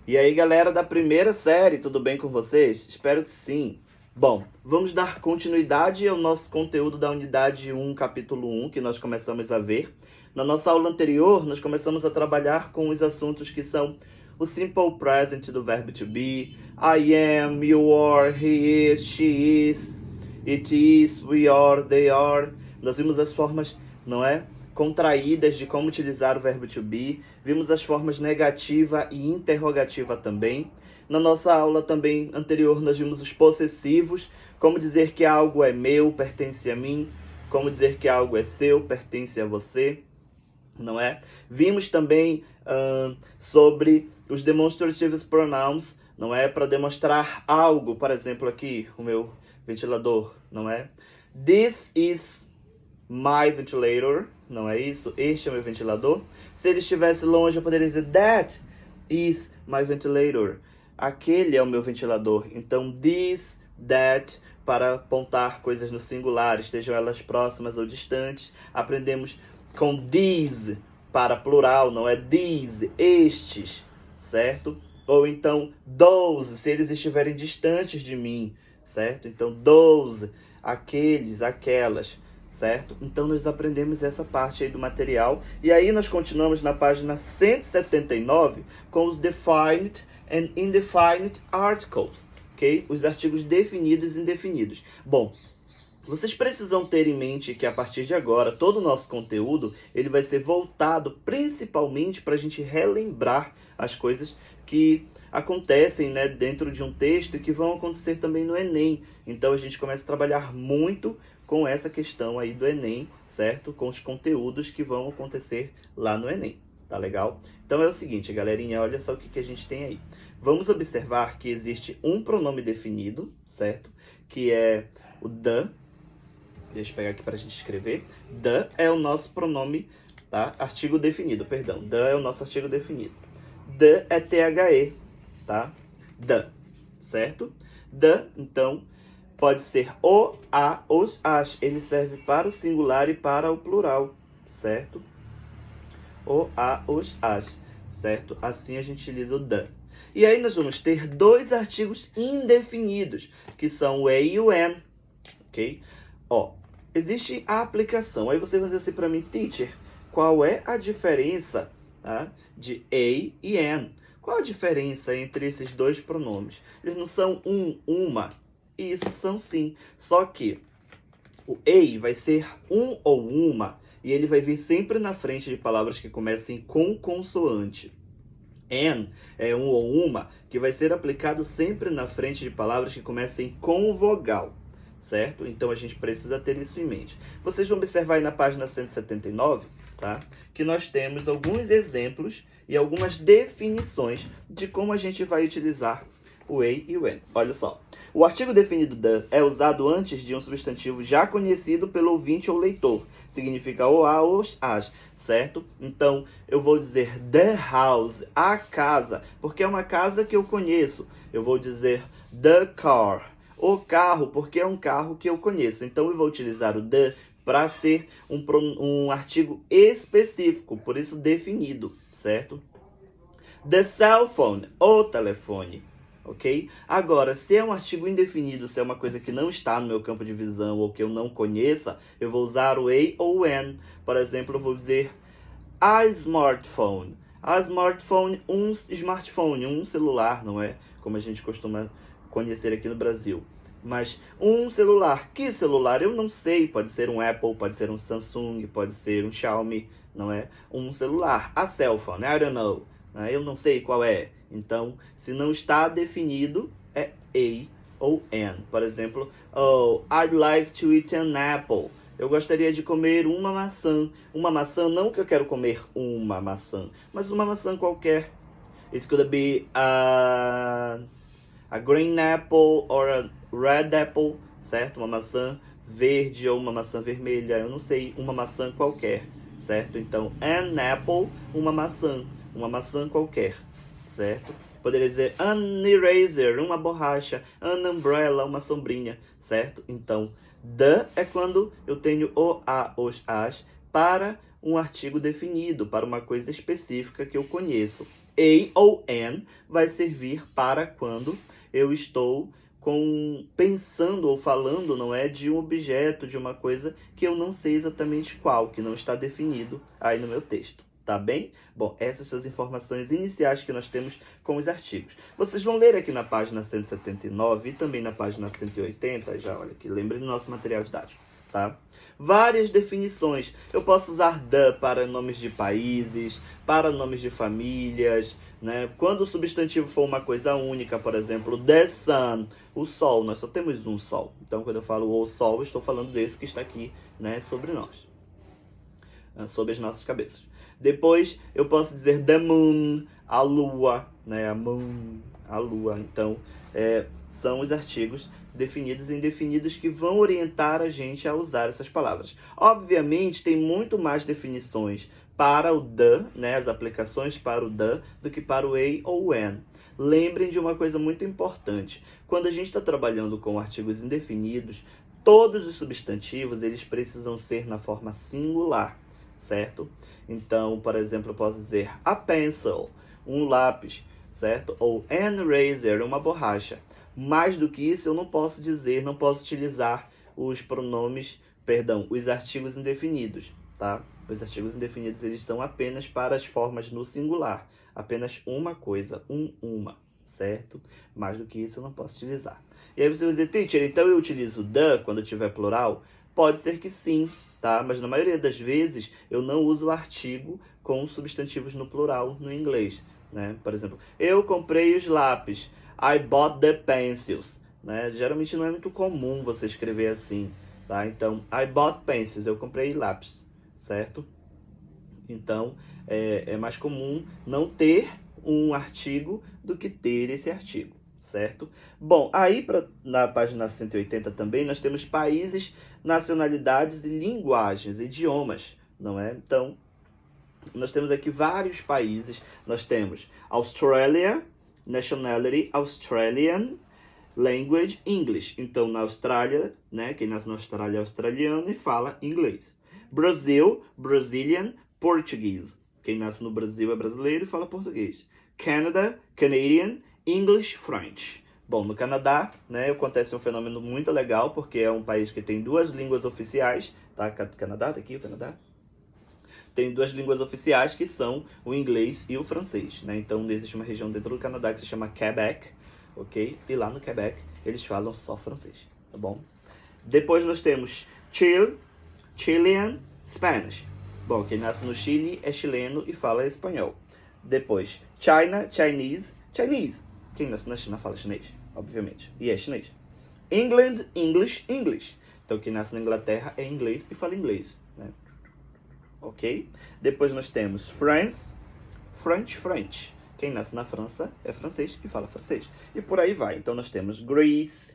E aí, galera da primeira série, tudo bem com vocês? Espero que sim. Bom, vamos dar continuidade ao nosso conteúdo da unidade 1, capítulo 1, que nós começamos a ver. Na nossa aula anterior, nós começamos a trabalhar com os assuntos que são o simple present do verbo to be, I am, you are, he is, she is, it is, we are, they are. Nós vimos as formas, não é? Contraídas de como utilizar o verbo to be, vimos as formas negativa e interrogativa também. Na nossa aula também anterior nós vimos os possessivos, como dizer que algo é meu, pertence a mim, como dizer que algo é seu, pertence a você, não é? Vimos também sobre os demonstrative pronouns, não é? Para demonstrar algo, por exemplo aqui, o meu ventilador, não é? This is my ventilator, não é isso? Este é o meu ventilador. Se ele estivesse longe, eu poderia dizer that is my ventilator. Aquele é o meu ventilador. Então, this, that, para apontar coisas no singular, estejam elas próximas ou distantes. Aprendemos com these para plural, não é these, estes, certo? Ou então, those, se eles estiverem distantes de mim, certo? Então, those, aqueles, aquelas, certo? Então, nós aprendemos essa parte aí do material. E aí, nós continuamos na página 179 com os defined and indefinite articles, ok? Os artigos definidos e indefinidos. Bom, vocês precisam ter em mente que a partir de agora, todo o nosso conteúdo, ele vai ser voltado principalmente para a gente relembrar as coisas que acontecem, né, dentro de um texto e que vão acontecer também no Enem. Então, a gente começa a trabalhar muito com essa questão aí do Enem, certo? Com os conteúdos que vão acontecer lá no Enem, tá legal? Então é o seguinte, galerinha, olha só o que a gente tem aí. Vamos observar que existe um pronome definido, certo? Que é o the. Deixa eu pegar aqui para a gente escrever. The é o nosso pronome, tá? Artigo definido, perdão. The é o nosso artigo definido. The é THE, tá? The, certo? The, então, pode ser o, a, os, as. Ele serve para o singular e para o plural, certo? O, a, os, as, certo? Assim a gente utiliza o the. E aí nós vamos ter dois artigos indefinidos, que são o e e o an, ok? Ó, existe a aplicação. Aí você vai dizer assim para mim, teacher, qual é a diferença, tá, de a e an? Qual a diferença entre esses dois pronomes? Eles não são uma. Isso são sim. Só que o a vai ser um ou uma, e ele vai vir sempre na frente de palavras que comecem com consoante. An é um ou uma, que vai ser aplicado sempre na frente de palavras que comecem com vogal, certo? Então a gente precisa ter isso em mente. Vocês vão observar aí na página 179, tá? Que nós temos alguns exemplos e algumas definições de como a gente vai utilizar o a e o an. Olha só. O artigo definido the é usado antes de um substantivo já conhecido pelo ouvinte ou leitor. Significa o a ou as, certo? Então, eu vou dizer the house, a casa, porque é uma casa que eu conheço. Eu vou dizer the car, o carro, porque é um carro que eu conheço. Então, eu vou utilizar o the para ser um artigo específico, por isso definido, certo? The cell phone, o telefone. Ok? Agora, se é um artigo indefinido, se é uma coisa que não está no meu campo de visão ou que eu não conheça, eu vou usar o a ou o an. Por exemplo, eu vou dizer a smartphone. A smartphone, um smartphone, um celular, não é? Como a gente costuma conhecer aqui no Brasil. Mas um celular, que celular? Eu não sei, pode ser um Apple, pode ser um Samsung, pode ser um Xiaomi, não é? Um celular, a cell phone, I don't know. Eu não sei qual é. Então, se não está definido, é a ou an. Por exemplo, oh, I'd like to eat an apple. Eu gostaria de comer uma maçã. Uma maçã, não que eu quero comer uma maçã, mas uma maçã qualquer. It's gonna be a green apple or a red apple, certo? Uma maçã verde ou uma maçã vermelha. Eu não sei, uma maçã qualquer, certo? Então, an apple, uma maçã qualquer, certo? Poderia dizer an eraser, uma borracha, an umbrella, uma sombrinha, certo? Então, the é quando eu tenho o, a, os, as para um artigo definido, para uma coisa específica que eu conheço. A ou an vai servir para quando eu estou pensando ou falando, não é, de um objeto, de uma coisa que eu não sei exatamente qual, que não está definido aí no meu texto. Tá bem? Bom, essas são as informações iniciais que nós temos com os artigos. Vocês vão ler aqui na página 179 e também na página 180, já olha aqui, lembrem do nosso material didático, tá? Várias definições. Eu posso usar the para nomes de países, para nomes de famílias, né? Quando o substantivo for uma coisa única, por exemplo, the sun, o sol, nós só temos um sol. Então, quando eu falo o sol, eu estou falando desse que está aqui, né, sobre nós, sobre as nossas cabeças. Depois, eu posso dizer the moon, a lua, né, a moon, a lua. Então, são os artigos definidos e indefinidos que vão orientar a gente a usar essas palavras. Obviamente, tem muito mais definições para o the, né, as aplicações para o the, do que para o a ou an. Lembrem de uma coisa muito importante. Quando a gente está trabalhando com artigos indefinidos, todos os substantivos eles precisam ser na forma singular, certo? Então, por exemplo, eu posso dizer a pencil, um lápis, certo? Ou an razor, uma borracha. Mais do que isso, eu não posso dizer, não posso utilizar os pronomes, os artigos indefinidos, tá? Os artigos indefinidos, eles são apenas para as formas no singular. Apenas uma coisa, uma, certo? Mais do que isso, eu não posso utilizar. E aí você vai dizer, teacher, então eu utilizo the quando tiver plural? Pode ser que sim, tá? Mas na maioria das vezes, eu não uso o artigo com substantivos no plural no inglês, né? Por exemplo, eu comprei os lápis. I bought the pencils, né? Geralmente não é muito comum você escrever assim, tá? Então, I bought pencils, eu comprei lápis, certo? Então, é mais comum não ter um artigo do que ter esse artigo, certo? Bom, aí na página 180 também nós temos países, nacionalidades e linguagens, idiomas, não é? Então, nós temos aqui vários países. Nós temos Australia, nationality Australian, language English. Então, na Austrália, né, quem nasce na Austrália é australiano e fala inglês. Brasil, Brazilian, Portuguese. Quem nasce no Brasil é brasileiro e fala português. Canada, Canadian, English, French. Bom, no Canadá, né, acontece um fenômeno muito legal, porque é um país que tem duas línguas oficiais, tá? Canadá, tá aqui o Canadá. Tem duas línguas oficiais que são o inglês e o francês, né? Então, existe uma região dentro do Canadá que se chama Quebec, ok? E lá no Quebec, eles falam só francês, tá bom? Depois nós temos Chile, Chilean, Spanish. Bom, quem nasce no Chile é chileno e fala espanhol. Depois, China, Chinese, Chinese. Quem nasce na China fala chinês, obviamente, e é chinês. England, English, English. Então, quem nasce na Inglaterra é inglês e fala inglês, né? Ok? Depois nós temos France, French, French. Quem nasce na França é francês e fala francês. E por aí vai. Então nós temos Greece,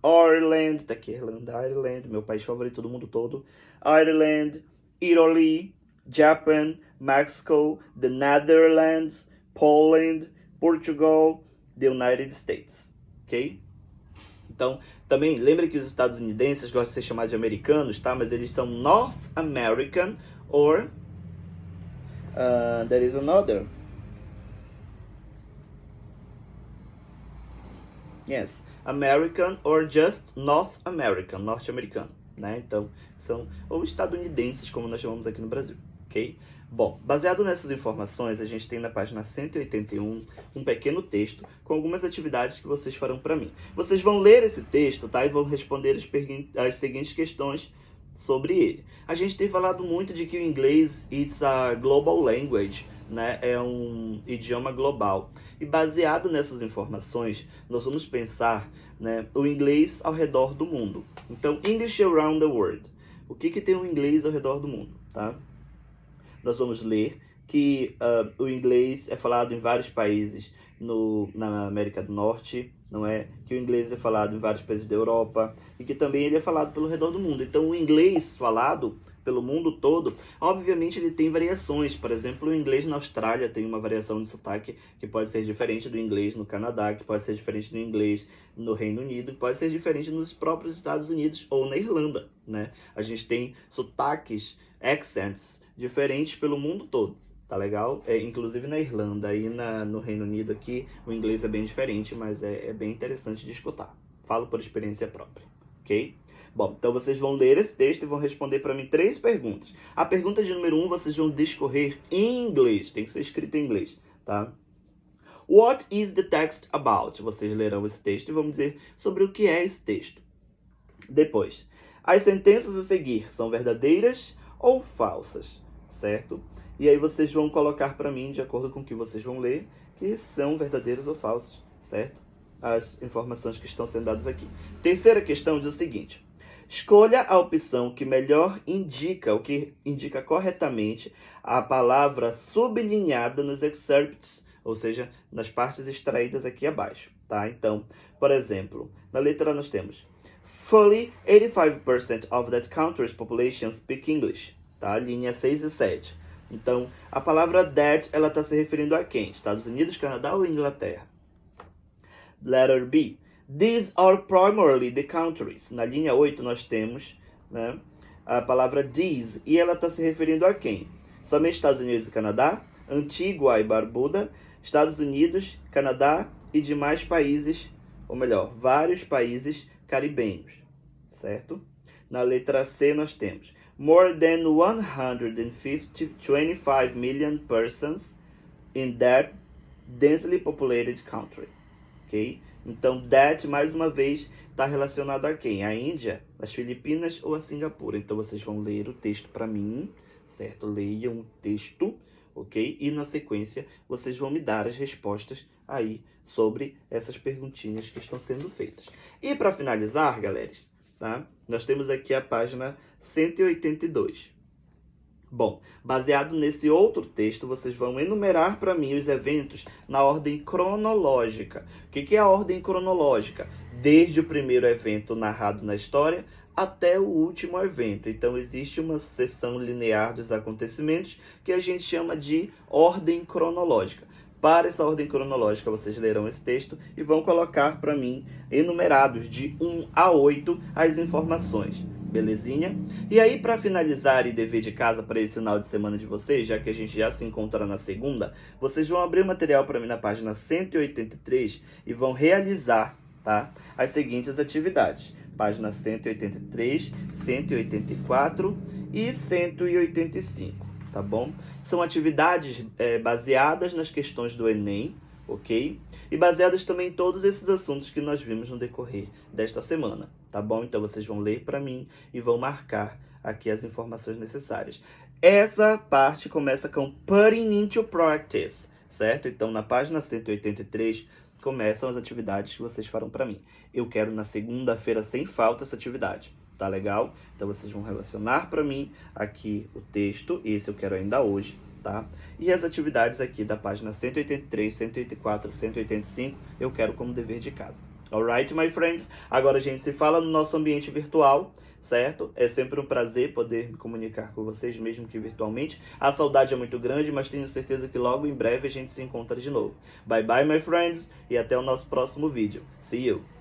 Ireland, tá aqui Irlanda, Ireland, meu país favorito do mundo todo. Ireland, Italy, Japan, Mexico, the Netherlands, Poland, Portugal, the United States. Ok? Então, também lembra que os estadunidenses gostam de ser chamados de americanos, tá? Mas eles são North American or there is another. Yes, American or just North American, norte-americano, né? Então, são ou estadunidenses, como nós chamamos aqui no Brasil, ok? Bom, baseado nessas informações, a gente tem na página 181 um pequeno texto com algumas atividades que vocês farão para mim. Vocês vão ler esse texto, tá? E vão responder as seguintes questões sobre ele. A gente tem falado muito de que o inglês is a global language, né? É um idioma global. E baseado nessas informações, nós vamos pensar, né, o inglês ao redor do mundo. Então, English around the world. O que tem o inglês ao redor do mundo, tá? Nós vamos ler que o inglês é falado em vários países na América do Norte, não é? Que o inglês é falado em vários países da Europa e que também ele é falado pelo redor do mundo. Então, o inglês falado pelo mundo todo, obviamente ele tem variações. Por exemplo, o inglês na Austrália tem uma variação de sotaque que pode ser diferente do inglês no Canadá, que pode ser diferente do inglês no Reino Unido, que pode ser diferente nos próprios Estados Unidos ou na Irlanda, né? A gente tem sotaques, accents, diferentes pelo mundo todo, tá legal? Inclusive na Irlanda e no Reino Unido aqui, o inglês é bem diferente, mas é bem interessante de escutar. Falo por experiência própria, ok? Bom, então vocês vão ler esse texto e vão responder para mim 3 perguntas. A pergunta de número 1 vocês vão discorrer em inglês, tem que ser escrito em inglês, tá? What is the text about? Vocês lerão esse texto e vão dizer sobre o que é esse texto. Depois, as sentenças a seguir são verdadeiras ou falsas, certo? E aí vocês vão colocar para mim, de acordo com o que vocês vão ler, que são verdadeiros ou falsos, certo? As informações que estão sendo dadas aqui. Terceira questão diz o seguinte: escolha a opção que melhor indica, o que indica corretamente a palavra sublinhada nos excerpts, ou seja, nas partes extraídas aqui abaixo, tá? Então, por exemplo, na letra A nós temos fully 85% of that country's population speak English, tá? Linha 6 e 7. Então, a palavra that, ela está se referindo a quem? Estados Unidos, Canadá ou Inglaterra? Letter B. These are primarily the countries. Na linha 8 nós temos, né, a palavra these, e ela está se referindo a quem? Somente Estados Unidos e Canadá, Antigua e Barbuda, Estados Unidos, Canadá e demais países, ou melhor, vários países caribenhos, certo? Na letra C nós temos more than 125 million persons in that densely populated country, ok? Então, that, mais uma vez, está relacionado a quem? A Índia, as Filipinas ou a Singapura. Então, vocês vão ler o texto para mim, certo? Leiam o texto, ok? E, na sequência, vocês vão me dar as respostas aí sobre essas perguntinhas que estão sendo feitas. E, para finalizar, galera, tá? Nós temos aqui a página 182. Bom, baseado nesse outro texto, vocês vão enumerar para mim os eventos na ordem cronológica. O que é a ordem cronológica? Desde o primeiro evento narrado na história até o último evento. Então, existe uma sucessão linear dos acontecimentos que a gente chama de ordem cronológica. Para essa ordem cronológica, vocês lerão esse texto e vão colocar para mim, enumerados de 1 a 8, as informações. Belezinha? E aí, para finalizar e dever de casa para esse final de semana de vocês, já que a gente já se encontra na segunda, vocês vão abrir o material para mim na página 183 e vão realizar, tá, as seguintes atividades. Página 183, 184 e 185, tá bom? São atividades baseadas nas questões do Enem, ok? E baseadas também em todos esses assuntos que nós vimos no decorrer desta semana, tá bom? Então vocês vão ler para mim e vão marcar aqui as informações necessárias. Essa parte começa com putting into practice, certo? Então na página 183 começam as atividades que vocês farão para mim. Eu quero na segunda-feira sem falta essa atividade, tá legal? Então vocês vão relacionar para mim aqui o texto, esse eu quero ainda hoje, tá? E as atividades aqui da página 183, 184, 185, eu quero como dever de casa. Alright, my friends? Agora a gente se fala no nosso ambiente virtual, certo? É sempre um prazer poder me comunicar com vocês, mesmo que virtualmente. A saudade é muito grande, mas tenho certeza que logo em breve a gente se encontra de novo. Bye bye, my friends, e até o nosso próximo vídeo. See you!